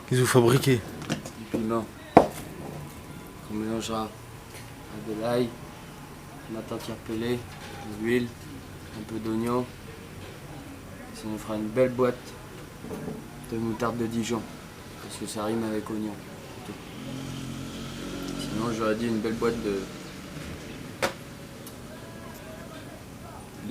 Qu'est-ce que vous fabriquez? Du piment. On mélangera avec de l'ail, de la tarte pelée, de l'huile, un peu d'oignon. Ça nous fera une belle boîte de moutarde de Dijon. Parce que ça rime avec oignon. Sinon j'aurais dit une belle boîte de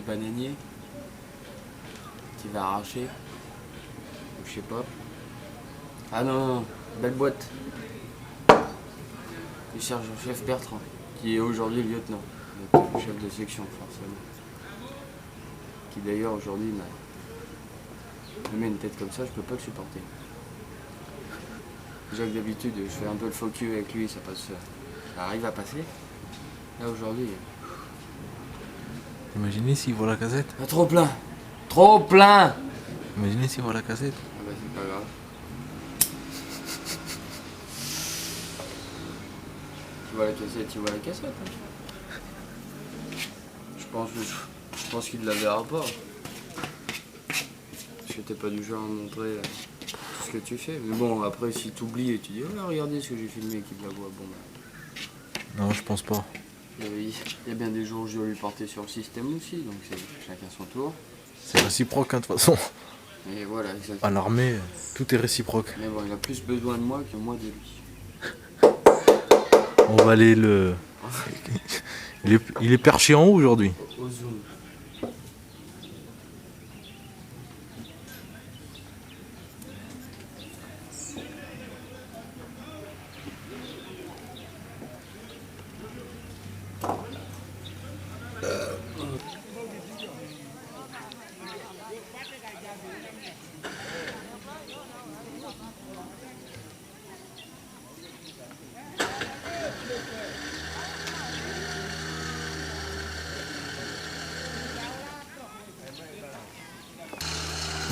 bananier qui va arracher. Ou je sais pas. Ah non, non, belle boîte. Du sergent-chef Bertrand, qui est aujourd'hui lieutenant, donc chef de section forcément. Qui d'ailleurs aujourd'hui me met une tête comme ça, je peux pas le supporter. Déjà que d'habitude je fais un peu le faux cul avec lui, ça passe, ça arrive à passer. Là aujourd'hui, Imaginez s'il voit la casette. trop plein, trop plein. Imaginez s'il voit la casette. Ah bah c'est pas grave. Tu vois la cassette, tu vois la cassette. Hein. Je pense qu'il ne la verra pas. Parce que t'es pas du genre à montrer tout ce que tu fais. Mais bon, après, si tu oublies et tu dis oh, regardez ce que j'ai filmé et qu'il la voit, bon bah. Non, je pense pas. Il y a bien des jours où je dois lui porter sur le système aussi, donc c'est chacun son tour. C'est réciproque, hein, de toute façon. Et voilà, exactement. À l'armée, tout est réciproque. Mais bon, il a plus besoin de moi que moi de lui. On va aller le... Il est perché en haut aujourd'hui. Au zoom.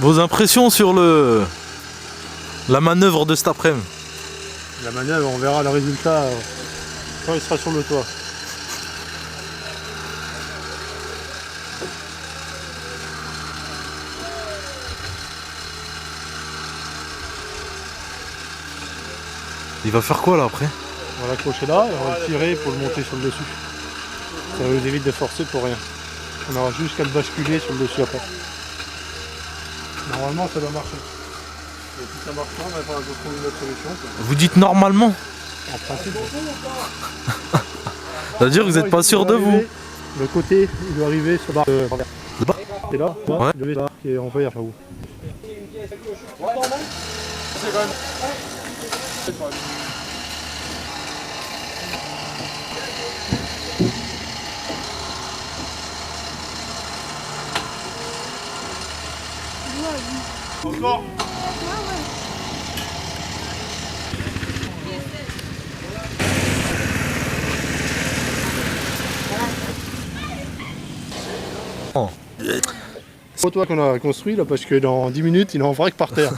Vos impressions sur la manœuvre de cet après-midi? La manœuvre, on verra le résultat quand il sera sur le toit. Il va faire quoi là après? On va l'accrocher là et on va le tirer pour le monter sur le dessus. Ça nous évite de forcer pour rien. On aura juste qu'à le basculer sur le dessus après. Normalement ça doit marcher. Et si ça marche pas, on va falloir trouver une autre solution. Vous dites normalement? En principe. C'est-à-dire que vous n'êtes pas sûr de vous? Le côté, il doit arriver sur la barre. Le bas? C'est là, Ouais. le barre qui est en vert là-haut. Encore. Oh. C'est toi qu'on a construit là parce que dans 10 minutes il est en vrac par terre.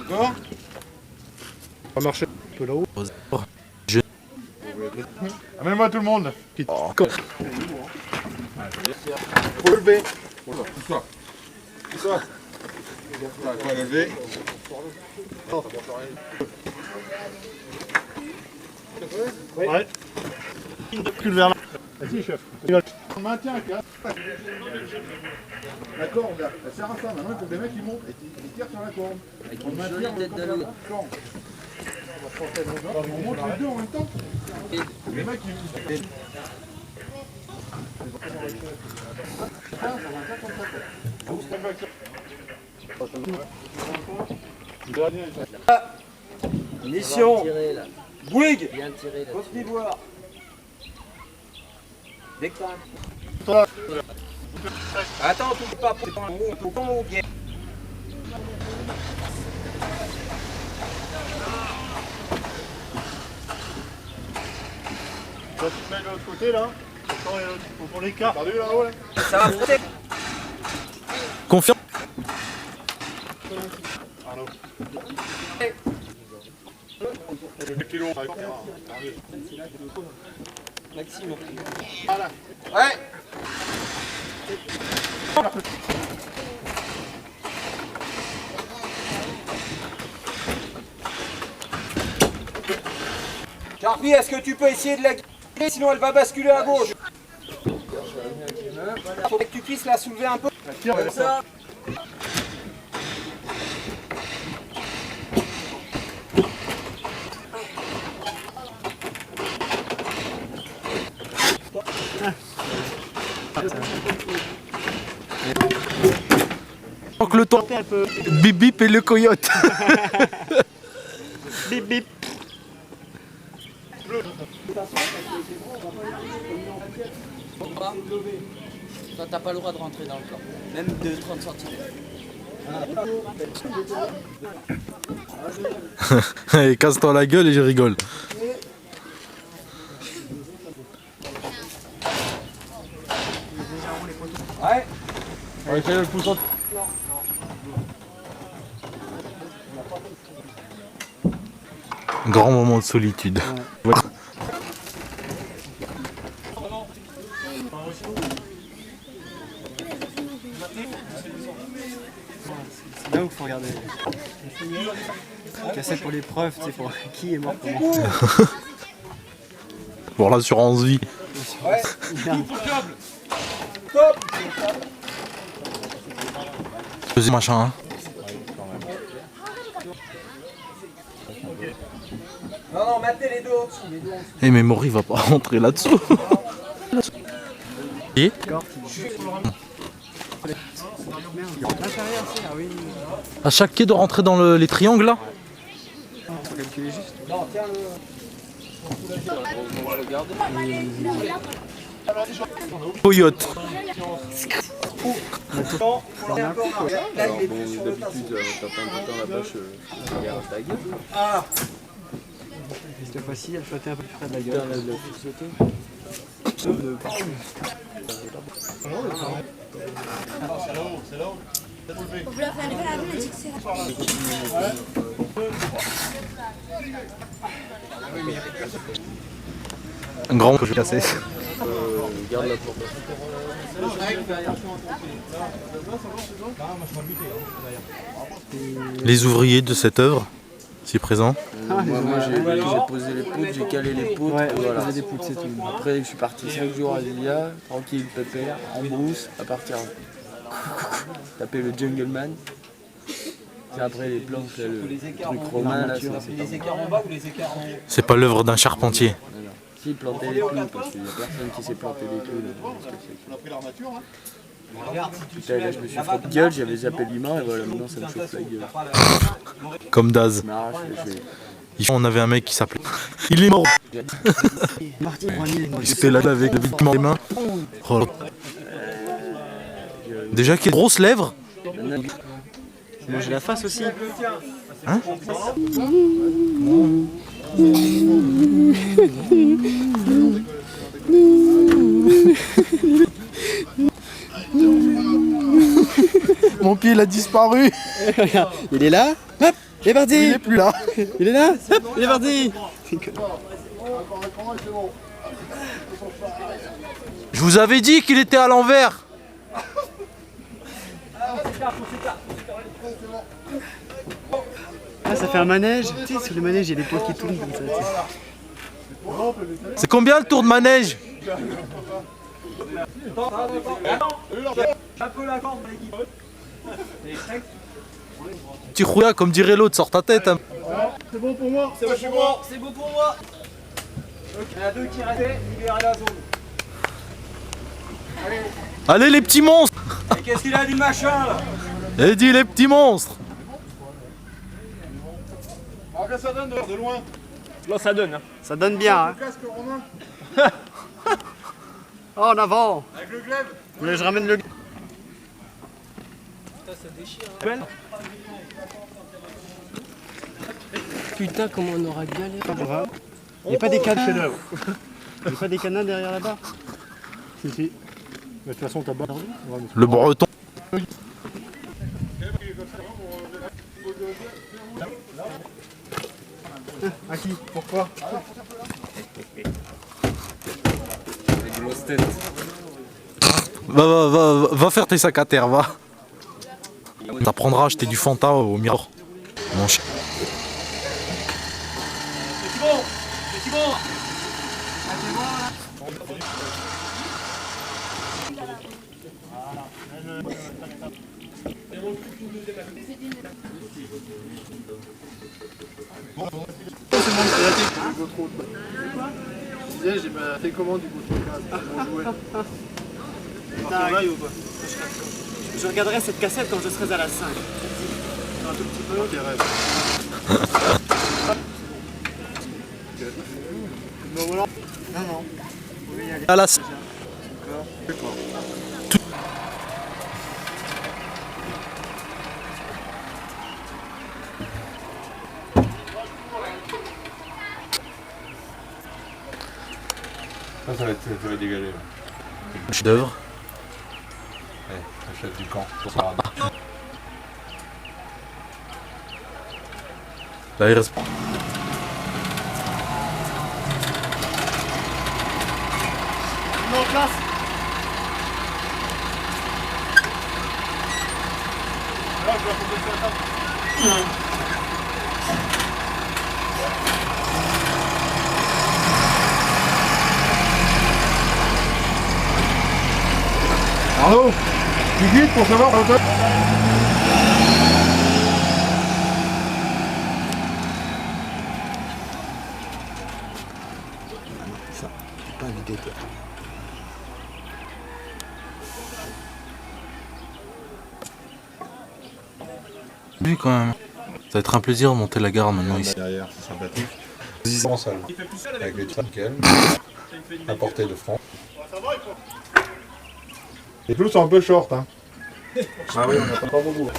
Encore. Ça va marcher un peu là-haut. Amène-moi tout le monde. Oh. Faut lever. Pousse-toi. Pousse-toi. Quoi, lever? Ouais. Recule vers là. Vas-y, chef. On maintient un cas. D'accord, regarde. Elle sert à ça. Maintenant, il faut que les mecs ils montent et ils tirent sur la corde. On maintient, on monte les deux en même temps. Les mecs ils... Mission Bouygues Côte d'Ivoire. Déclin. Attends, tout pas pour un mot, tout ton guet. Tu te mets de l'autre côté là. Pour l'écart. T'as vu là-haut là? Ça va frotter. Confiant? Arnaud. Maxime. Voilà. Ouais. Charpie, est-ce que tu peux essayer de la guider, sinon elle va basculer à gauche. Faut que tu puisses la soulever un peu. Comme ça. Donc le temps. Bip bip et le coyote. Bip bip. Toi, t'as pas le droit de rentrer dans le corps, même de 30 cm. Et casse-toi la gueule et je rigole. Ouais. On va essayer de le pousser. Grand moment de solitude. Ouais. C'est là où il faut regarder. Cassette pour l'épreuve, tu sais, pour qui est mort comment. Pour l'assurance vie. Ouais. Deuxième machin. Hein. Non, non, mettez les deux au-dessus. Eh mais Maury va pas rentrer là-dessous. Et à chaque quai de rentrer dans les triangles là. Non, tiens le. Coyote. Alors bon, d'habitude, t'as pas un peu dans la bâche, regarde ta gueule. Ah. Cette fois-ci, elle flottait un peu plus près de la gueule. Vous la faites pas la vue, elle dit que c'est Un grand que je vais casser. Garde la porte. Les ouvriers de cette œuvre, si présents. Moi j'ai posé les poutres, j'ai calé les poutres. Ouais, voilà. poser des poutres, c'est tout. Après je suis parti 5 jours à Lilia, tranquille, pépère, en brousse, à partir taper le jungleman. C'est après les planches, là, le truc romain, là, c'est Les écarts en bas ou les écarts en haut? C'est pas l'œuvre d'un charpentier. Si, planter les clous, parce qu'il n'y a personne qui sait planter des clous. On a pris l'armature, hein. Regarde, si tu Putain, là je me suis frotté gueule, j'avais zappé l'humain et voilà, maintenant ça me chauffe la gueule. Comme Daz. Je m'arrache, je vais... On avait un mec qui s'appelait. Il est mort. Marty, prends une Il se fait là avec le victime dans les mains. Oh. Déjà qu'il a de grosses lèvres. manger la face aussi. Hein? Mon pied il a disparu. Il est là, hop, il est parti. Il est plus là. Il est là, hop, il est parti. Je vous avais dit qu'il était à l'envers. Ah, ça fait un manège. Tu sais, sur le manège, il y a des pots qui tournent comme ça. Tu sais. C'est combien le tour de manège? un peu la corde, Petit rouilla, comme dirait l'autre, sors ta tête. Hein. C'est bon pour moi. C'est bon pour moi. C'est bon pour moi. Il y en a deux qui restaient, libérez la zone. Allez les petits monstres. Et qu'est-ce qu'il a dit machin là? Eddie les petits monstres. Alors que ça donne de loin. Là ça donne. Hein. Ça donne bien. Hein. Le casque Romain, Oh, en avant. avec le glaive. Je ramène le... Putain, comment on aura galéré. Il n'y a pas des cannes. Il n'y a pas des canins derrière là-bas. Si, si. De toute façon, t'as barre. Le breton. À qui? Pourquoi? Va faire tes sacs à terre, va. T'apprendras à acheter du Fanta au miroir. Mon chien. C'est bon. C'est bon. bon. Ah, c'est bon là. C'est mon créatif du Gautreau. Je disais, j'ai ma télécommande du Gautreau 15 pour jouer. Travail ou quoi? Je regarderai cette cassette quand je serai à la 5. Un tout petit peu. Ok, rêve. Non, voilà. Non, non. À la Ça va dégager. Là. chef d'œuvre. Ouais, le chef du camp. Là, il reste. Non, classe. Alors, je vais proposer sur la table. Arnaud, tu guides pour savoir la hauteur. Lui quand même. Ça va être un plaisir de monter la gare maintenant ici. Derrière, c'est sympathique. En salle. Avec les trucs nickel. À portée de front. Les clous sont un peu short, hein. Ah oui, on n'a pas beaucoup.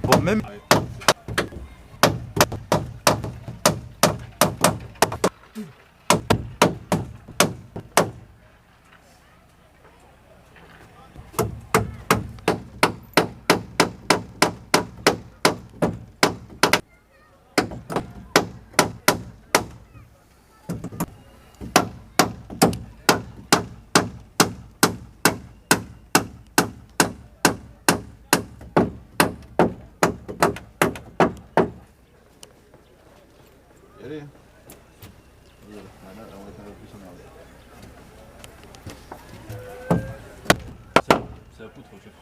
Bon, même. Allez. C'est la poutre, chef.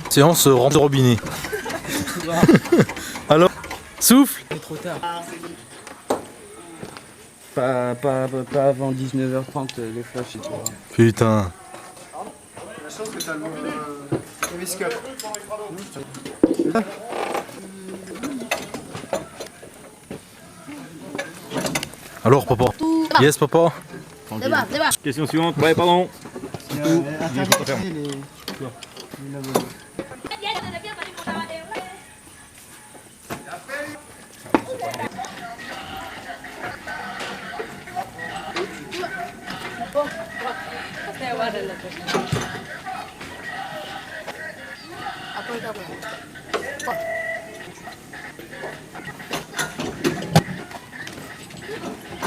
Séance rentre de robinet. Alors, souffle. C'est trop tard. Pas avant 19h30, les flashs et tout. Putain. La chance que t'as le visqueur. Alors, papa. Yes, papa. Débat. Question suivante. Ouais, pardon.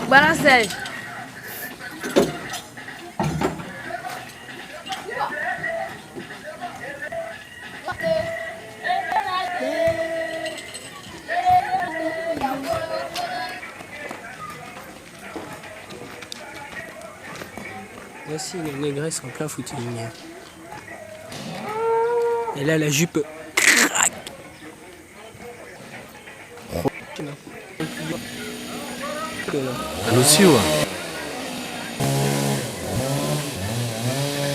Balancei. Voici les négresses en plein footing. Et là, la jupe. Crac. Elle aussi, ouais.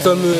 Comme